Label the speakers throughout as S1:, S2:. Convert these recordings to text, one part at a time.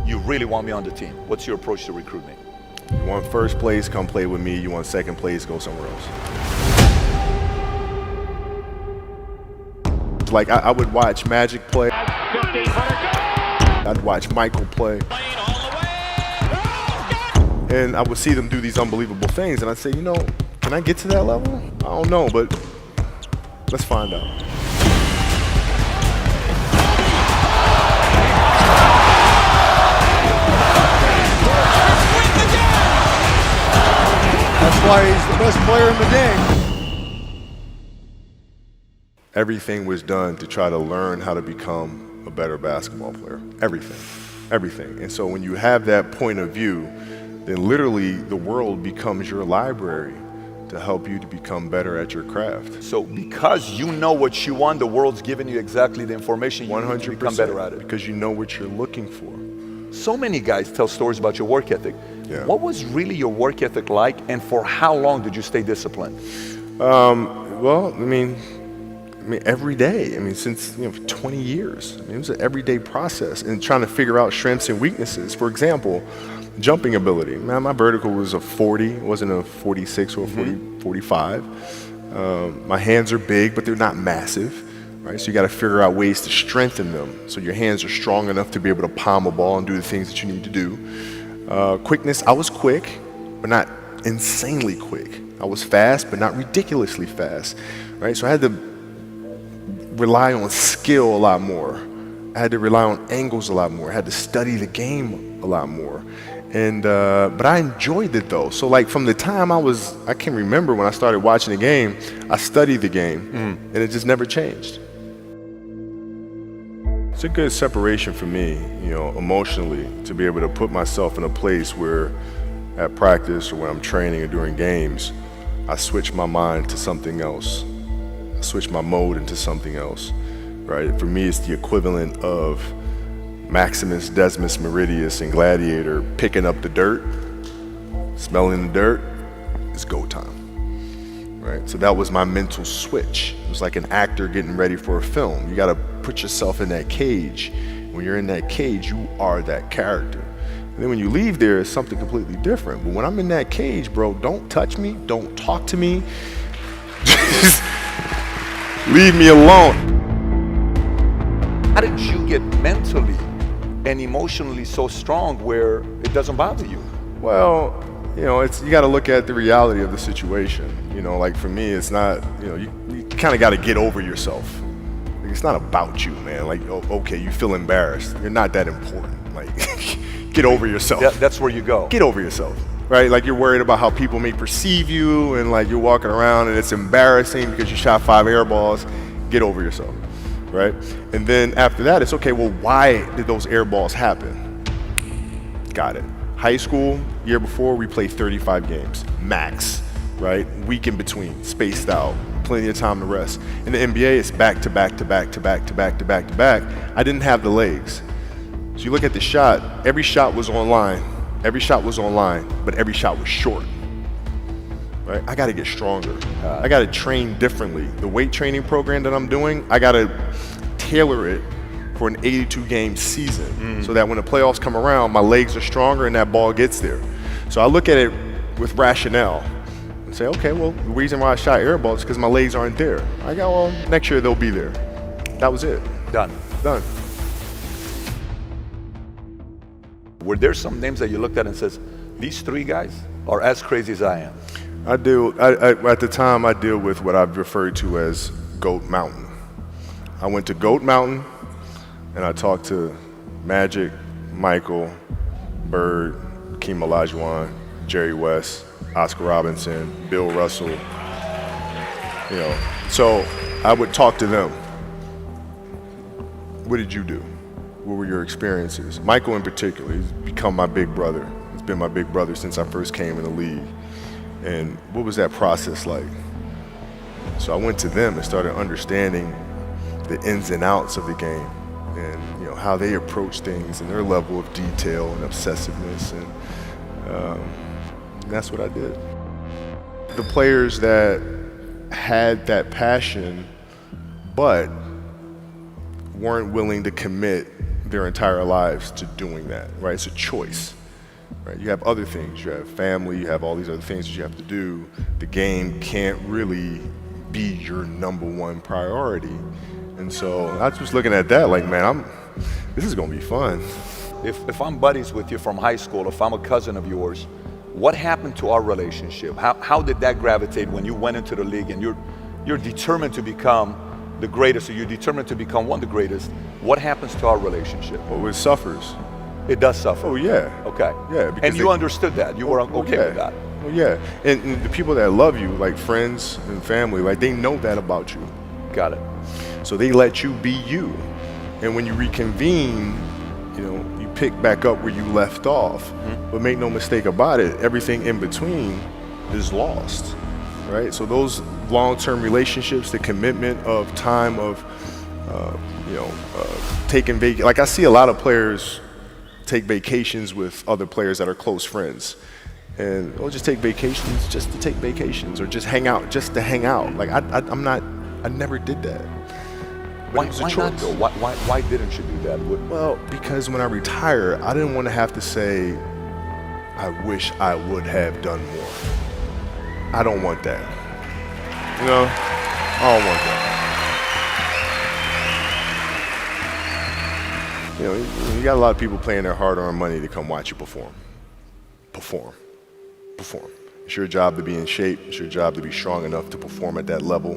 S1: you really want me on the team. What's your approach to recruiting?
S2: You want first place, come play with me. You want second place, go somewhere else. Like I would watch Magic play. I'd watch Michael play. And I would see them do these unbelievable things, and I'd say, you know, can I get to that level? I don't know, but let's find out.
S3: That's why he's the best player in the game.
S2: Everything was done to try to learn how to become a better basketball player. Everything. And so when you have that point of view, then literally the world becomes your library to help you to become better at your craft.
S1: So because you know what you want, the world's giving you exactly the information you need to become better at it.
S2: Because you know what you're looking for.
S1: So many guys tell stories about your work ethic.
S2: Yeah.
S1: What was really your work ethic like, and for how long did you stay disciplined?
S2: Well, I mean, every day. I mean, since 20 years. I mean, it was an everyday process, and trying to figure out strengths and weaknesses. For example, jumping ability. Man, my vertical was a 40, it wasn't a 46 or a 45. My hands are big, but they're not massive. Right? So you got to figure out ways to strengthen them so your hands are strong enough to be able to palm a ball and do the things that you need to do. Quickness, I was quick, but not insanely quick. I was fast, but not ridiculously fast. Right? So I had to rely on skill a lot more. I had to rely on angles a lot more. I had to study the game a lot more. And but I enjoyed it though. So like from the time I can remember when I started watching the game, I studied the game, and it just never changed. It's a good separation for me, emotionally, to be able to put myself in a place where at practice or when I'm training or during games, I switch my mind to something else. I switch my mode into something else, right? For me, it's the equivalent of Maximus, Decimus, Meridius, and Gladiator picking up the dirt, smelling the dirt. It's go time, right? So that was my mental switch. It was like an actor getting ready for a film. You got to put yourself in that cage. When you're in that cage, you are that character. And then when you leave there, it's something completely different. But when I'm in that cage, bro, don't touch me, don't talk to me. Just leave me alone.
S1: How did you get mentally and emotionally so strong where it doesn't bother you?
S2: Well, you got to look at the reality of the situation. Like for me, it's not, you kind of got to get over yourself. Like, it's not about you, man. Like, okay, you feel embarrassed. You're not that important. Like, get over yourself.
S1: That's where you go.
S2: Get over yourself, right? Like you're worried about how people may perceive you, and like you're walking around and it's embarrassing because you shot 5 air balls. Get over yourself. Right? And then after that, it's okay, well, why did those air balls happen? Got it. High school, year before, we played 35 games, max, right? Week in between, spaced out, plenty of time to rest. In the NBA, it's back to back to back to back to back to back to back. I didn't have the legs. So you look at the shot, every shot was online. Every shot was online, but every shot was short. Right? I got to get stronger. I got to train differently. The weight training program that I'm doing, I got to tailor it for an 82-game season so that when the playoffs come around, my legs are stronger and that ball gets there. So I look at it with rationale and say, okay, well, the reason why I shot air balls is because my legs aren't there. I go, well, next year they'll be there. That was it.
S1: Done. Were there some names that you looked at and says, these 3 guys are as crazy as I am?
S2: At the time, I deal with what I've referred to as G.O.A.T Mountain. I went to G.O.A.T Mountain, and I talked to Magic, Michael, Bird, Hakeem Olajuwon, Jerry West, Oscar Robinson, Bill Russell. So I would talk to them. What did you do? What were your experiences? Michael in particular, he's become my big brother. He's been my big brother since I first came in the league. And what was that process like? So I went to them and started understanding the ins and outs of the game and how they approach things and their level of detail and obsessiveness, and that's what I did. The players that had that passion but weren't willing to commit their entire lives to doing that, right? It's a choice, right? You have other things. You have family. You have all these other things that you have to do. The game can't really be your number one priority. And so I was looking at that like, man, this is going to be fun.
S1: If I'm buddies with you from high school, if I'm a cousin of yours, what happened to our relationship? How did that gravitate when you went into the league and you're determined to become the greatest, or you're determined to become one of the greatest? What happens to our relationship?
S2: Well, it suffers.
S1: It does suffer.
S2: Oh, yeah.
S1: Okay.
S2: Yeah.
S1: And you understood that. You were okay
S2: yeah.
S1: with that.
S2: Well, yeah. And the people that love you, like friends and family, like they know that about you.
S1: Got it.
S2: So they let you be you. And when you reconvene, you pick back up where you left off. Mm-hmm. But make no mistake about it, everything in between is lost, right? So those long-term relationships, the commitment of time of, taking vacation. Like I see a lot of players take vacations with other players that are close friends. And they'll just take vacations just to take vacations, or just hang out just to hang out. Like I never did that. But it was a
S1: Why
S2: choice.
S1: not though? Why didn't you do that?
S2: Well, because when I retire, I didn't want to have to say, I wish I would have done more. I don't want that. I don't want that. You got a lot of people paying their hard-earned money to come watch you perform. Perform. It's your job to be in shape. It's your job to be strong enough to perform at that level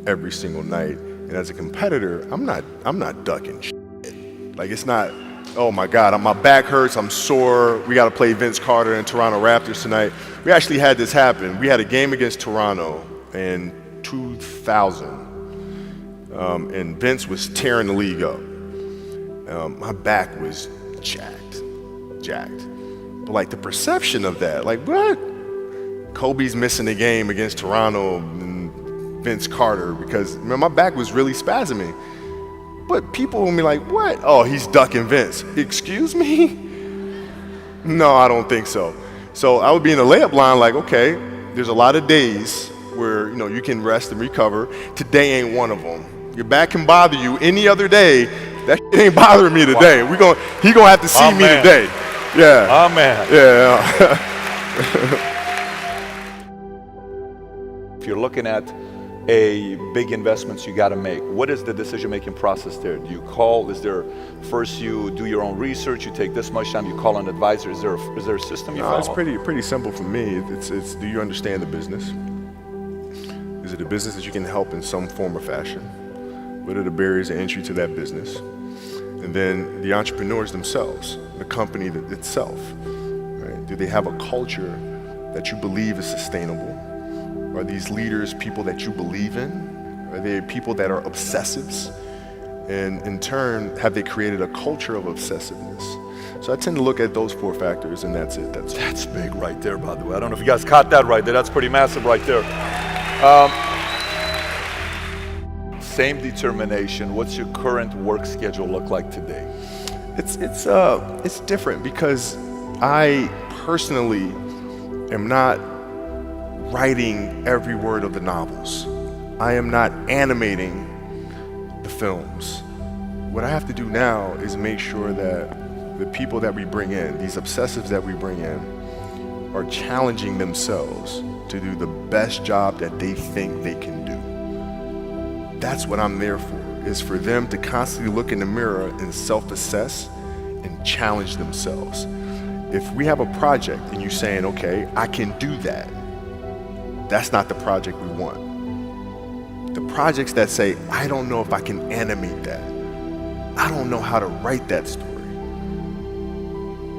S2: every single night. And as a competitor, I'm not ducking shit. Like it's not, oh my God, my back hurts, I'm sore, we got to play Vince Carter and Toronto Raptors tonight. We actually had this happen. We had a game against Toronto in 2000, and Vince was tearing the league up. My back was jacked. But like the perception of that, like what? Kobe's missing the game against Toronto and Vince Carter because my back was really spasming. But people will be like, what? Oh, he's ducking Vince. Excuse me? No, I don't think so. So I would be in the layup line like, okay, there's a lot of days where you can rest and recover. Today ain't one of them. Your back can bother you any other day. That shit ain't bothering me today.
S1: Wow.
S2: He gonna have to see me today. Yeah.
S1: Oh man.
S2: Yeah.
S1: If you're looking at a big investments you got to make, what is the decision-making process there? Do you call? Is there first you do your own research? You take this much time. You call an advisor. Is there a system you follow?
S2: It's pretty simple for me. It's do you understand the business? Is it a business that you can help in some form or fashion? What are the barriers of entry to that business? And then the entrepreneurs themselves, the company itself, right? Do they have a culture that you believe is sustainable? Are these leaders people that you believe in? Are they people that are obsessives? And in turn, have they created a culture of obsessiveness? So I tend to look at those 4 factors, and that's it.
S1: That's big right there, by the way. I don't know if you guys caught that right there. That's pretty massive right there. Same determination. What's your current work schedule look like today?
S2: It's different because I personally am not writing every word of the novels. I am not animating the films. What I have to do now is make sure that the people that we bring in, these obsessives that we bring in, are challenging themselves to do the best job that they think they can do. That's what I'm there for, is for them to constantly look in the mirror and self-assess and challenge themselves. If we have a project and you're saying, okay, I can do that, that's not the project we want. The projects that say, I don't know if I can animate that. I don't know how to write that story.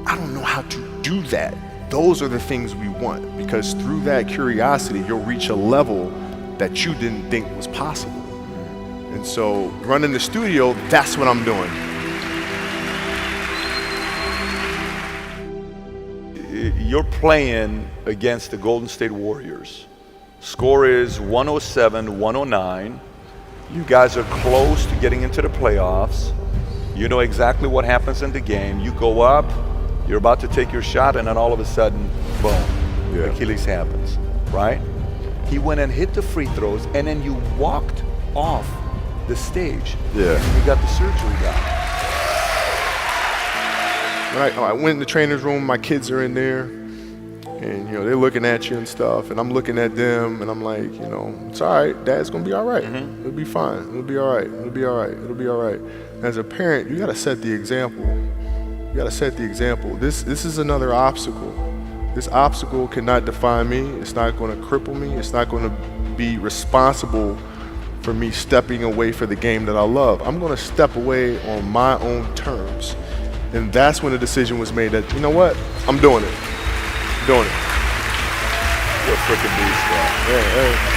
S2: I don't know how to do that. Those are the things we want, because through that curiosity, you'll reach a level that you didn't think was possible. And so running the studio, that's what I'm doing.
S1: You're playing against the Golden State Warriors. Score is 107-109. You guys are close to getting into the playoffs. You know exactly what happens in the game. You go up, you're about to take your shot, and then all of a sudden, boom, Achilles happens, right? He went and hit the free throws, and then you walked off the stage.
S2: Yeah.
S1: And you got the surgery done.
S2: I went in the trainer's room, my kids are in there, and they're looking at you and stuff, and I'm looking at them, and I'm like, it's all right, Dad's gonna be all right. It'll be fine. It'll be all right. It'll be all right. It'll be all right. As a parent, you gotta set the example. You gotta set the example. This is another obstacle. This obstacle cannot define me. It's not gonna cripple me. It's not gonna be responsible for me stepping away for the game that I love. I'm gonna step away on my own terms. And that's when the decision was made that, you know what, I'm doing it. I'm doing it.
S1: You're a freaking beast, bro.
S2: Yeah,